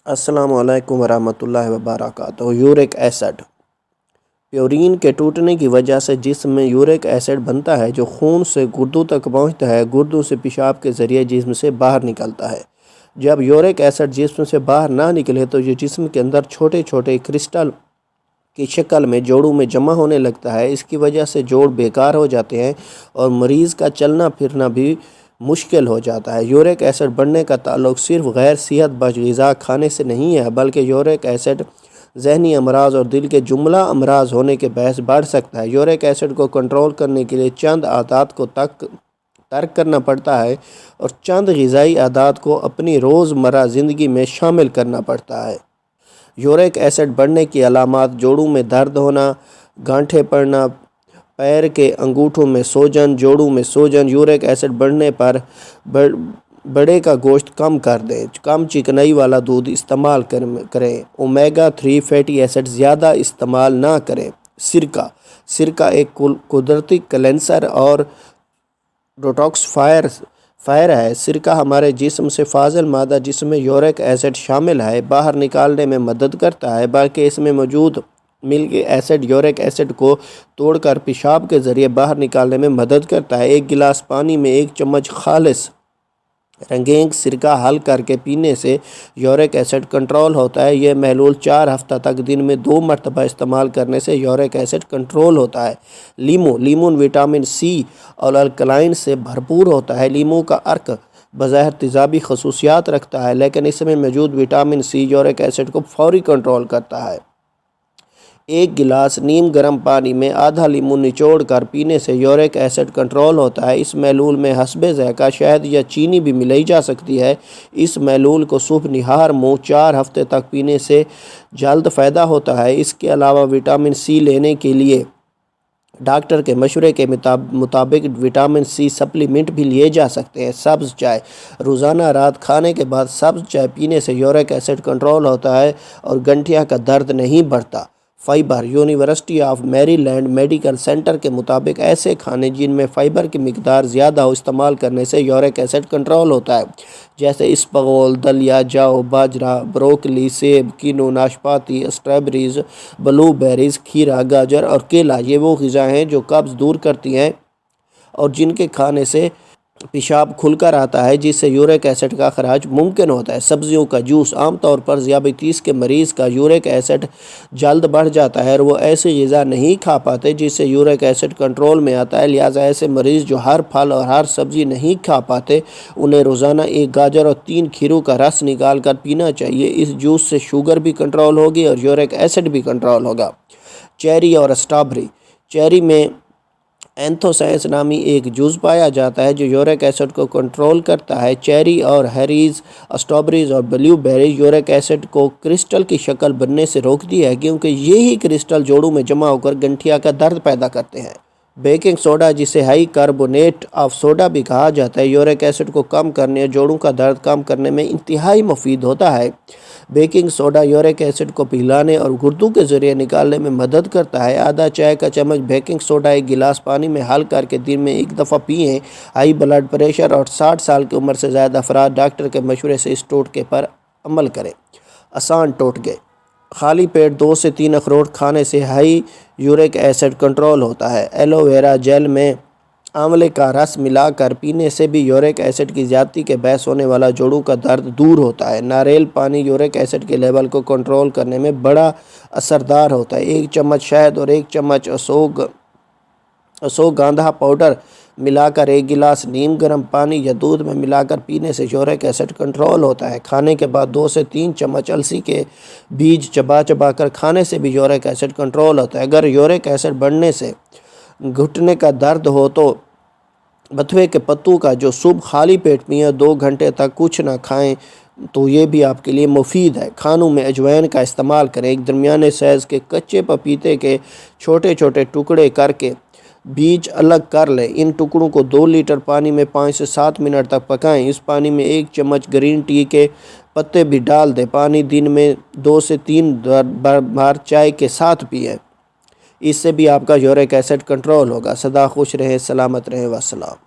السلام علیکم ورحمۃ اللہ وبرکاتہ۔ یورک ایسڈ پیورین کے ٹوٹنے کی وجہ سے جسم میں یورک ایسڈ بنتا ہے جو خون سے گردوں تک پہنچتا ہے، گردوں سے پیشاب کے ذریعے جسم سے باہر نکلتا ہے۔ جب یورک ایسڈ جسم سے باہر نہ نکلے تو یہ جسم کے اندر چھوٹے چھوٹے کرسٹل کی شکل میں جوڑوں میں جمع ہونے لگتا ہے۔ اس کی وجہ سے جوڑ بیکار ہو جاتے ہیں اور مریض کا چلنا پھرنا بھی مشکل ہو جاتا ہے۔ یورک ایسڈ بڑھنے کا تعلق صرف غیر صحت بخش غذا کھانے سے نہیں ہے، بلکہ یورک ایسڈ ذہنی امراض اور دل کے جملہ امراض ہونے کے باعث بڑھ سکتا ہے۔ یورک ایسڈ کو کنٹرول کرنے کے لیے چند عادات کو ترک کرنا پڑتا ہے اور چند غذائی عادات کو اپنی روزمرہ زندگی میں شامل کرنا پڑتا ہے۔ یورک ایسڈ بڑھنے کی علامات: جوڑوں میں درد ہونا، گانٹھیں پڑنا، پیر کے انگوٹھوں میں سوجن، جوڑوں میں سوجن۔ یورک ایسڈ بڑھنے پر بڑے کا گوشت کم کر دیں، کم چکنائی والا دودھ استعمال کریں، اومیگا 3 فیٹی ایسڈ زیادہ استعمال نہ کریں۔ سرکہ ایک قدرتی کلینسر اور ڈیٹاکسفائر ہے۔ سرکہ ہمارے جسم سے فاضل مادہ جس میں یورک ایسڈ شامل ہے باہر نکالنے میں مدد کرتا ہے، بلکہ اس میں موجود ملکی ایسڈ یورک ایسڈ کو توڑ کر پیشاب کے ذریعے باہر نکالنے میں مدد کرتا ہے۔ ایک گلاس پانی میں 1 چمچ خالص رنگین سرکہ حل کر کے پینے سے یورک ایسڈ کنٹرول ہوتا ہے۔ یہ محلول 4 ہفتہ تک دن میں 2 مرتبہ استعمال کرنے سے یورک ایسڈ کنٹرول ہوتا ہے۔ لیمون وٹامن سی اور الکلائن سے بھرپور ہوتا ہے۔ لیموں کا عرق بظاہر تیزابی خصوصیات رکھتا ہے، لیکن اس میں موجود وٹامن سی یورک ایسڈ کو فوری کنٹرول کرتا ہے۔ 1 گلاس نیم گرم پانی میں آدھا لیموں نچوڑ کر پینے سے یورک ایسڈ کنٹرول ہوتا ہے۔ اس محلول میں حسب ذائقہ شہد یا چینی بھی ملائی جا سکتی ہے۔ اس محلول کو صبح نہار منہ 4 ہفتے تک پینے سے جلد فائدہ ہوتا ہے۔ اس کے علاوہ وٹامن سی لینے کے لیے ڈاکٹر کے مشورے کے مطابق وٹامن سی سپلیمنٹ بھی لیے جا سکتے ہیں۔ سبز چائے روزانہ رات کھانے کے بعد سبز چائے پینے سے یورک ایسڈ کنٹرول ہوتا ہے اور گنٹھیا کا درد نہیں بڑھتا۔ فائبر یونیورسٹی آف میری لینڈ میڈیکل سینٹر کے مطابق ایسے کھانے جن میں فائبر کی مقدار زیادہ ہو استعمال کرنے سے یورک ایسڈ کنٹرول ہوتا ہے، جیسے اسپغول، دلیا، جو، باجرہ، بروکلی، سیب، کینو، ناشپاتی، اسٹرابیریز، بلو بیریز، کھیرا، گاجر اور کیلا۔ یہ وہ غذا ہیں جو قبض دور کرتی ہیں اور جن کے کھانے سے پیشاب کھل کر آتا ہے، جس سے یورک ایسڈ کا اخراج ممکن ہوتا ہے۔ سبزیوں کا جوس عام طور پر ذیابیطس کے مریض کا یورک ایسڈ جلد بڑھ جاتا ہے اور وہ ایسی غذا نہیں کھا پاتے جس سے یورک ایسڈ کنٹرول میں آتا ہے، لہٰذا ایسے مریض جو ہر پھل اور ہر سبزی نہیں کھا پاتے انہیں روزانہ 1 گاجر اور 3 کھیروں کا رس نکال کر پینا چاہیے۔ اس جوس سے شوگر بھی کنٹرول ہوگی اور یورک ایسڈ بھی کنٹرول ہوگا۔ چیری اور اسٹرابیری چیری میں اینتھوسائنس نامی ایک جز پایا جاتا ہے جو یورک ایسڈ کو کنٹرول کرتا ہے۔ چیری اور ہیریز، اسٹرابیریز اور بلیو بیریز یورک ایسڈ کو کرسٹل کی شکل بننے سے روکتی ہے، کیونکہ یہی کرسٹل جوڑوں میں جمع ہو کر گنٹھیا کا درد پیدا کرتے ہیں۔ بیکنگ سوڈا، جسے ہائی کاربونیٹ آف سوڈا بھی کہا جاتا ہے، یورک ایسڈ کو کم کرنے اور جوڑوں کا درد کم کرنے میں انتہائی مفید ہوتا ہے۔ بیکنگ سوڈا یورک ایسڈ کو پگھلانے اور گردوں کے ذریعے نکالنے میں مدد کرتا ہے۔ آدھا چائے کا چمچ بیکنگ سوڈا 1 گلاس پانی میں حل کر کے دن میں 1 دفعہ پئیں۔ ہائی بلڈ پریشر اور 60 سال کی عمر سے زیادہ افراد ڈاکٹر کے مشورے سے اس ٹوٹکے پر عمل کریں۔ آسان ٹوٹکے: خالی پیٹ 2 سے 3 اخروٹ کھانے سے ہائی یورک ایسڈ کنٹرول ہوتا ہے۔ ایلو ویرا جیل میں آملے کا رس ملا کر پینے سے بھی یورک ایسڈ کی زیادتی کے باعث ہونے والا جوڑوں کا درد دور ہوتا ہے۔ ناریل پانی یورک ایسڈ کے لیول کو کنٹرول کرنے میں بڑا اثردار ہوتا ہے۔ 1 چمچ شہد اور 1 چمچ اشواگندھا پاؤڈر ملا کر 1 گلاس نیم گرم پانی یا دودھ میں ملا کر پینے سے یورک ایسڈ کنٹرول ہوتا ہے۔ کھانے کے بعد 2 سے 3 چمچ السی کے بیج چبا کر کھانے سے بھی یورک ایسڈ کنٹرول ہوتا ہے۔ اگر یورک ایسڈ بڑھنے سے گھٹنے کا درد ہو تو بتھوے کے پتوں کا جو صبح خالی پیٹ پئیں، 2 گھنٹے تک کچھ نہ کھائیں تو یہ بھی آپ کے لیے مفید ہے۔ کھانوں میں اجوائن کا استعمال کریں۔ ایک درمیانے سائز کے کچے پپیتے کے چھوٹے چھوٹے ٹکڑے کر کے بیج الگ کر لیں۔ ان ٹکڑوں کو 2 لیٹر پانی میں 5 سے 7 منٹ تک پکائیں۔ اس پانی میں 1 چمچ گرین ٹی کے پتے بھی ڈال دیں۔ پانی دن میں 2 سے 3 بار چائے کے ساتھ پئیں۔ اس سے بھی آپ کا یورک ایسڈ کنٹرول ہوگا۔ سدا خوش رہیں، سلامت رہیں، والسلام۔